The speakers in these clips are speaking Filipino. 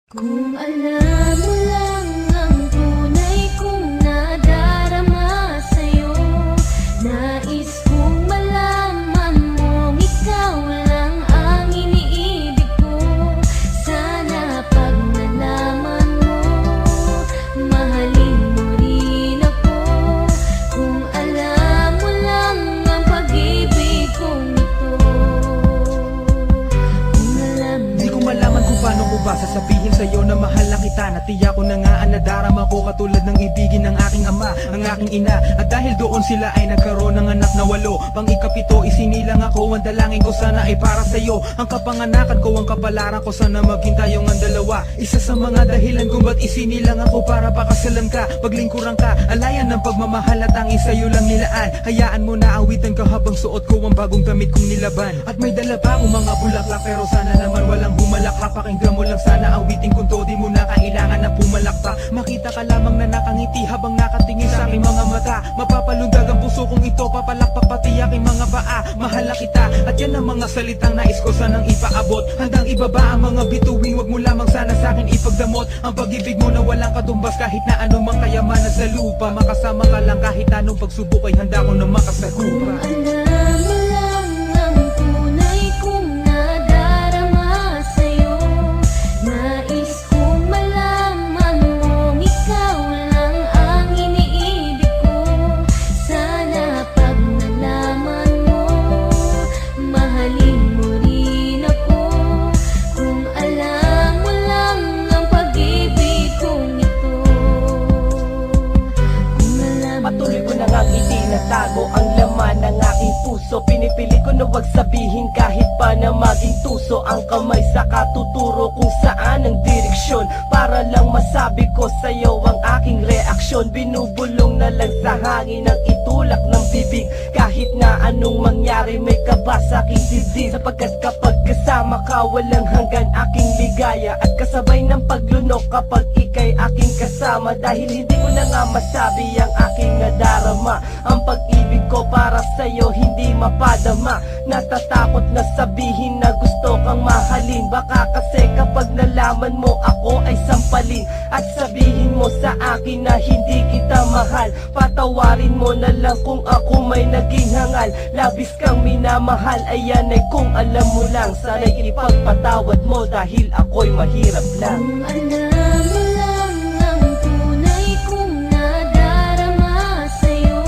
Kung alam mo lang ang tunay kong nadarama sa'yo, nais kong malaman mong ikaw lang ang iniibig ko. Sana pag nalaman mo, mahalin mo rin ako. Kung alam mo lang ang pag-ibig kong ito. Kung alam mo Di ko malaman kung paano ko ba sasabihin sa'yo na mahal na kita. Natiyak ko na nga ang nadarama ko katulad ng ibigin ng aking ama, ng aking ina. At dahil doon sila ay nagkaroon ng anak na 8. Pang ikapito isinilang ako, ang dalangin ko sana ay para sa'yo. Ang kapanganakan ko, ang kapalaran ko, sana maging tayong ang dalawa. Isa sa mga dahilan kung ba't isinilang ako, para pakasalan ka, paglingkuran ka. Alayan ng pagmamahal at tanging sa'yo lang nilaan. Hayaan mo na awitan ka habang suot ko ang bagong damit kong nilaban. At may dala pa akong mga bulaklak, pero sana naman walang bumalaklak. Pakinggan mo lang sana awitin kung to, di mo na kailangan na pumalakpak. Makita ka lamang na nakangiti habang nakatingin sa aking mga mata. Mapapalundag ang puso kong ito, papalakpak pati aking mga paa. Mahal na kita, at yan ang mga salitang nais ko sanang ipaabot. Handang ibaba ang mga bituin, wag mo lamang sana sa akin ipagdamot. Ang pag-ibig mo na walang katumbas, kahit na anumang kayamanan sa lupa. Makasama ka lang kahit anong pagsubok, ay handa ko na makasagupa. alam mo lang ang tunay kong nadarama sa'yo, nais kong malaman mong ikaw lang ang iniibig ko. Sana pag nalaman mo, mahalin mo rin ako. Kung alam mo lang ang pag-ibig kong ito. Kung alam mo Patuloy ko na ngang itinatago ang laman ng aking puso. Pinipili ko na wag sabihin kahit pa na maging tuso. Ang kamay sa katuturo kung saan ang direksyon, para lang masabi ko sa'yo ang aking reaksyon. Binubulong na lang sa hangin ang itulak ng bibig. Kahit na anong mangyari, may kaba sa aking dibdib. Sapagkat kapag kasama ka, walang hanggan aking ligaya. At kasabay ng paglunok kapag ika'y aking kasama. Dahil hindi ko na nga masabi ang aking nadarama. Ang pag-ibig ko para sa'yo hindi mapadama. Natatakot na sabihin na gusto kang mahalin. Baka kasi kapag nalaman mo ako ay sampalin, at sabihin mo sa akin na hindi kita mahal. Patawarin mo na lang kung ako may naging hangal. Labis kang minamahal, ayan ay kung alam mo lang. Sana'y ipagpatawad mo dahil ako'y mahirap lang. Kung alam mo lang ang tunay kong nadarama sa'yo,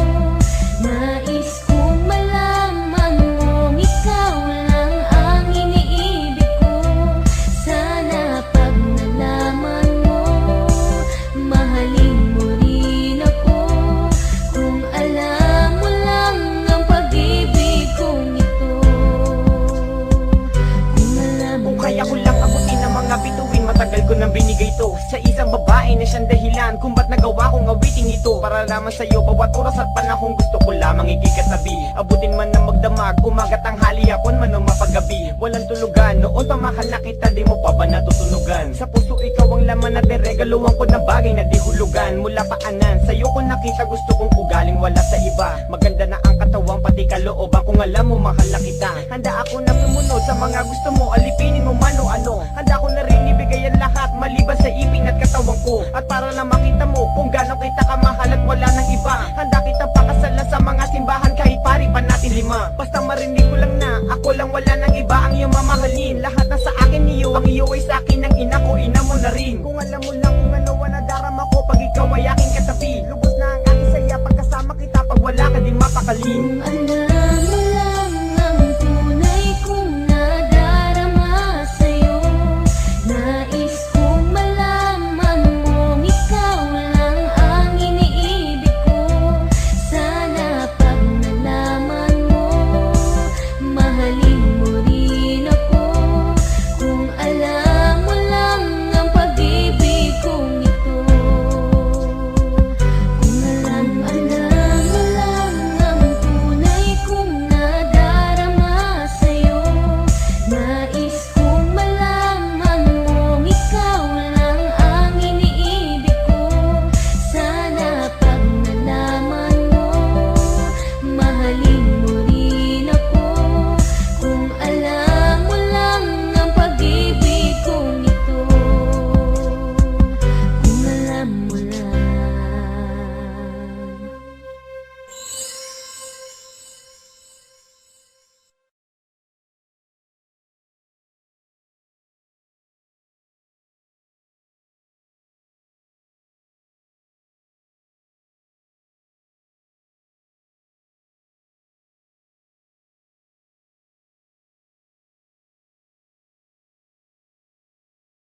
nais kong malaman mong ikaw lang ang iniibig ko. Sana pag nalaman mo, mahalin mo rin ako. Kung alam mo lang ang pag-ibig kong ito. Kung alam mo Kung kaya ko lang abutin ang mga bituin, matagal ko nang binigay to sa isang babae na siyang dahilan kung ba't nagawa kong awitin ito. Para lamang sa'yo bawat oras at panahon gusto ko lamang ikikatabi. Abutin man na magdamag, umaga, tanghali, hapon man o mapagabi. Walang tulugan, noon pa mahal na kita, di mo pa ba natutunugan? Sa puso ikaw ang laman at regaluhan ko ng bagay na di hulugan. Mula paanan, sa'yo ko nakita gusto kong ugaling wala sa iba. Maganda na ang katawang pati kalooban, kung alam mo mahal na kita. Handa ako na sumunod sa mga gusto mo, alipinin mo man o ano. Handa ko na rin ibigay ang lahat maliban sa ipin at katawan ko. At para lang makita mo kung gano'ng kita kamahal at wala nang iba. Handa kita pakasalan sa mga simbahan kahit pari pa natin 5. Basta marinig ko lang na ako lang wala nang iba ang iyong mamahalin. Lahat na sa akin iyo, ang iyo ay sa akin ng ina ko, ina mo na rin. Kung alam mo lang kung ano ang nadarama ko pag ikaw ay aking katabi. Lubos na ang aking saya pagkasama kita, pag wala ka di mapakali.